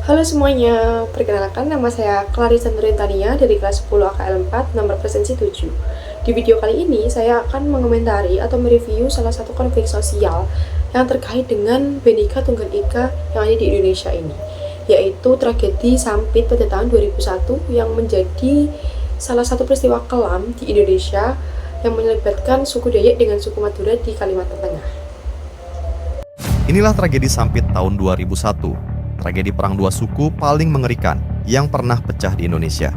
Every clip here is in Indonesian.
Halo semuanya, perkenalkan nama saya Clarissa Nurintania dari kelas 10 AKL 4 nomor presensi 7. Di video kali ini saya akan mengomentari atau mereview salah satu konflik sosial yang terkait dengan Bhinneka Tunggal Ika yang ada di Indonesia ini, yaitu tragedi Sampit pada tahun 2001 yang menjadi salah satu peristiwa kelam di Indonesia yang melibatkan suku Dayak dengan suku Madura di Kalimantan Tengah. Inilah tragedi Sampit tahun 2001, tragedi perang dua suku paling mengerikan yang pernah pecah di Indonesia.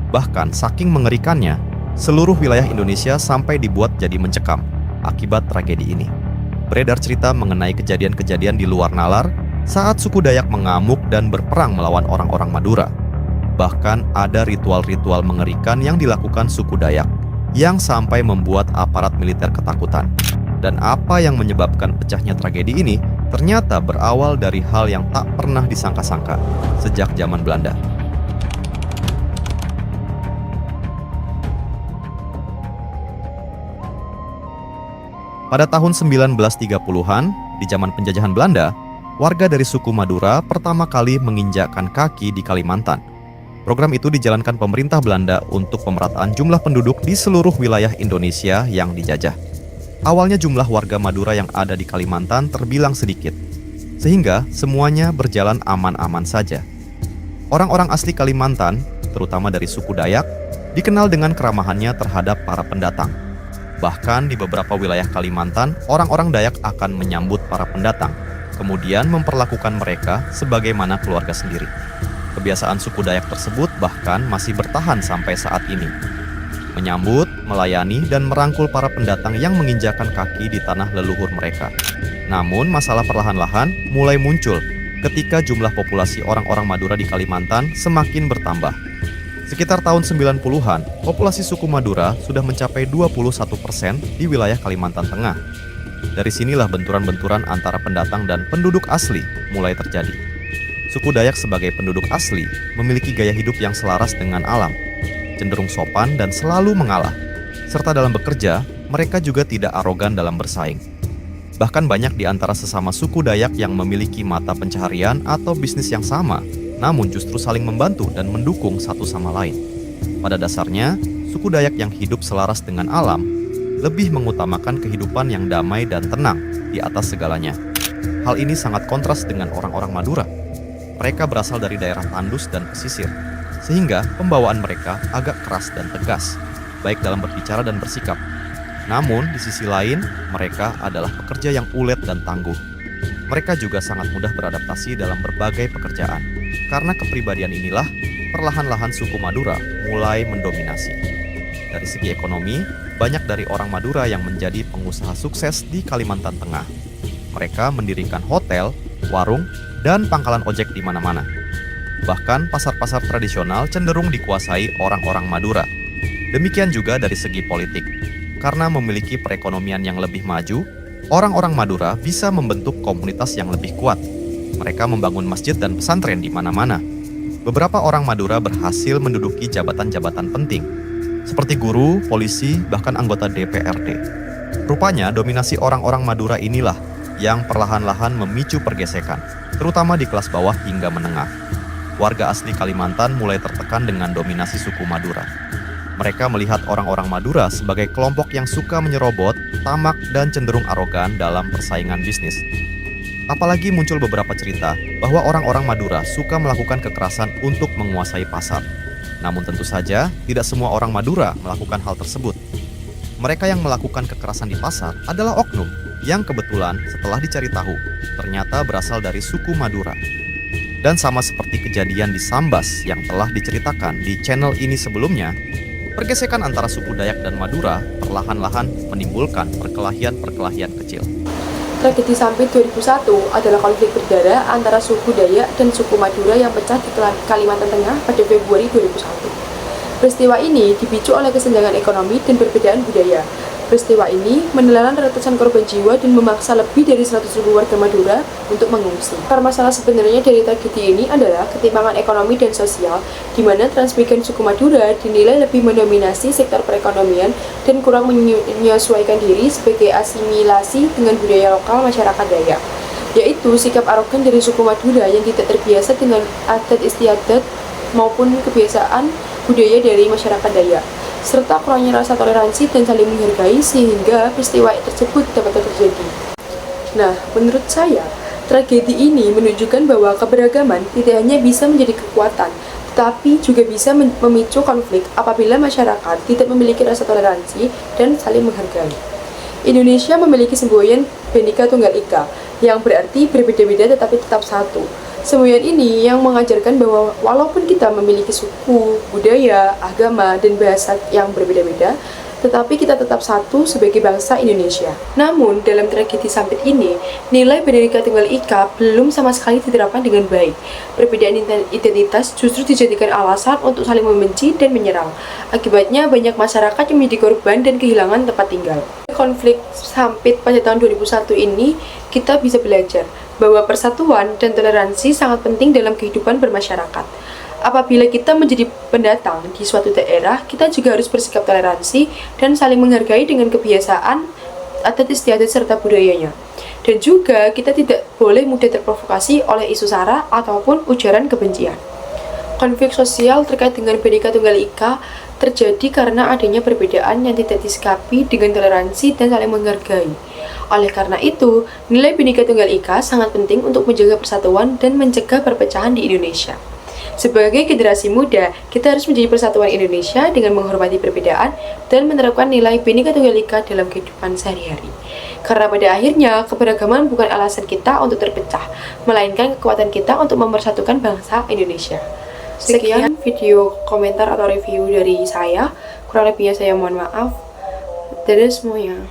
Bahkan saking mengerikannya, seluruh wilayah Indonesia sampai dibuat jadi mencekam akibat tragedi ini. Beredar cerita mengenai kejadian-kejadian di luar nalar saat suku Dayak mengamuk dan berperang melawan orang-orang Madura. Bahkan ada ritual-ritual mengerikan yang dilakukan suku Dayak yang sampai membuat aparat militer ketakutan. Dan apa yang menyebabkan pecahnya tragedi ini ternyata berawal dari hal yang tak pernah disangka-sangka sejak zaman Belanda. Pada tahun 1930-an, di zaman penjajahan Belanda, warga dari suku Madura pertama kali menginjakkan kaki di Kalimantan. Program itu dijalankan pemerintah Belanda untuk pemerataan jumlah penduduk di seluruh wilayah Indonesia yang dijajah. Awalnya jumlah warga Madura yang ada di Kalimantan terbilang sedikit, sehingga semuanya berjalan aman-aman saja. Orang-orang asli Kalimantan, terutama dari suku Dayak, dikenal dengan keramahannya terhadap para pendatang. Bahkan di beberapa wilayah Kalimantan, orang-orang Dayak akan menyambut para pendatang, kemudian memperlakukan mereka sebagaimana keluarga sendiri. Kebiasaan suku Dayak tersebut bahkan masih bertahan sampai saat ini. Menyambut, melayani, dan merangkul para pendatang yang menginjakan kaki di tanah leluhur mereka. Namun masalah perlahan-lahan mulai muncul ketika jumlah populasi orang-orang Madura di Kalimantan semakin bertambah. Sekitar tahun 90-an, populasi suku Madura sudah mencapai 21% di wilayah Kalimantan Tengah. Dari sinilah benturan-benturan antara pendatang dan penduduk asli mulai terjadi. Suku Dayak sebagai penduduk asli memiliki gaya hidup yang selaras dengan alam, cenderung sopan dan selalu mengalah. Serta dalam bekerja, mereka juga tidak arogan dalam bersaing. Bahkan banyak di antara sesama suku Dayak yang memiliki mata pencaharian atau bisnis yang sama, namun justru saling membantu dan mendukung satu sama lain. Pada dasarnya, suku Dayak yang hidup selaras dengan alam lebih mengutamakan kehidupan yang damai dan tenang di atas segalanya. Hal ini sangat kontras dengan orang-orang Madura. Mereka berasal dari daerah tandus dan pesisir, sehingga pembawaan mereka agak keras dan tegas, baik dalam berbicara dan bersikap. Namun, di sisi lain, mereka adalah pekerja yang ulet dan tangguh. Mereka juga sangat mudah beradaptasi dalam berbagai pekerjaan. Karena kepribadian inilah, perlahan-lahan suku Madura mulai mendominasi. Dari segi ekonomi, banyak dari orang Madura yang menjadi pengusaha sukses di Kalimantan Tengah. Mereka mendirikan hotel, warung, dan pangkalan ojek di mana-mana. Bahkan pasar-pasar tradisional cenderung dikuasai orang-orang Madura. Demikian juga dari segi politik. Karena memiliki perekonomian yang lebih maju, orang-orang Madura bisa membentuk komunitas yang lebih kuat. Mereka membangun masjid dan pesantren di mana-mana. Beberapa orang Madura berhasil menduduki jabatan-jabatan penting, seperti guru, polisi, bahkan anggota DPRD. Rupanya dominasi orang-orang Madura inilah yang perlahan-lahan memicu pergesekan, terutama di kelas bawah hingga menengah. Warga asli Kalimantan mulai tertekan dengan dominasi suku Madura. Mereka melihat orang-orang Madura sebagai kelompok yang suka menyerobot, tamak, dan cenderung arogan dalam persaingan bisnis. Apalagi muncul beberapa cerita bahwa orang-orang Madura suka melakukan kekerasan untuk menguasai pasar. Namun tentu saja, tidak semua orang Madura melakukan hal tersebut. Mereka yang melakukan kekerasan di pasar adalah oknum yang kebetulan setelah dicari tahu, ternyata berasal dari suku Madura. Dan sama seperti kejadian di Sambas yang telah diceritakan di channel ini sebelumnya, pergesekan antara suku Dayak dan Madura perlahan-lahan menimbulkan perkelahian-perkelahian kecil. Tragedi Sampit 2001 adalah konflik berdarah antara suku Dayak dan suku Madura yang pecah di Kalimantan Tengah pada Februari 2001. Peristiwa ini dipicu oleh kesenjangan ekonomi dan perbedaan budaya. Peristiwa ini menelan ratusan korban jiwa dan memaksa lebih dari 100.000 warga Madura untuk mengungsi. Akar masalah sebenarnya dari tragedi ini adalah ketimpangan ekonomi dan sosial, di mana transmigran suku Madura dinilai lebih mendominasi sektor perekonomian dan kurang menyesuaikan diri sebagai asimilasi dengan budaya lokal masyarakat Dayak. yaitu sikap arogan dari suku Madura yang tidak terbiasa dengan adat istiadat maupun kebiasaan budaya dari masyarakat Dayak, serta kurangnya rasa toleransi dan saling menghargai sehingga peristiwa tersebut dapat terjadi. Nah, menurut saya, tragedi ini menunjukkan bahwa keberagaman tidak hanya bisa menjadi kekuatan, tetapi juga bisa memicu konflik apabila masyarakat tidak memiliki rasa toleransi dan saling menghargai. Indonesia memiliki semboyan Bhinneka Tunggal Ika, yang berarti berbeda-beda tetapi tetap satu. Semboyan ini yang mengajarkan bahwa walaupun kita memiliki suku, budaya, agama, dan bahasa yang berbeda-beda, tetapi kita tetap satu sebagai bangsa Indonesia. Namun, dalam tragedi Sampit ini, nilai Bhinneka Tunggal Ika belum sama sekali diterapkan dengan baik. Perbedaan identitas justru dijadikan alasan untuk saling membenci dan menyerang. Akibatnya, banyak masyarakat yang menjadi korban dan kehilangan tempat tinggal. Konflik Sampit pada tahun 2001 ini, kita bisa belajar bahwa persatuan dan toleransi sangat penting dalam kehidupan bermasyarakat. Apabila kita menjadi pendatang di suatu daerah, kita juga harus bersikap toleransi dan saling menghargai dengan kebiasaan, adat istiadat serta budayanya. Dan juga kita tidak boleh mudah terprovokasi oleh isu sara ataupun ujaran kebencian. Konflik sosial terkait dengan Bhinneka Tunggal Ika terjadi karena adanya perbedaan yang tidak disikapi dengan toleransi dan saling menghargai. Oleh karena itu, nilai Bhinneka Tunggal Ika sangat penting untuk menjaga persatuan dan mencegah perpecahan di Indonesia. Sebagai generasi muda, kita harus menjadi persatuan Indonesia dengan menghormati perbedaan dan menerapkan nilai Bhinneka Tunggal Ika dalam kehidupan sehari-hari. Karena pada akhirnya, keberagaman bukan alasan kita untuk terpecah, melainkan kekuatan kita untuk mempersatukan bangsa Indonesia. Sekian video komentar atau review dari saya. Kurang lebihnya saya mohon maaf. Dadah semuanya.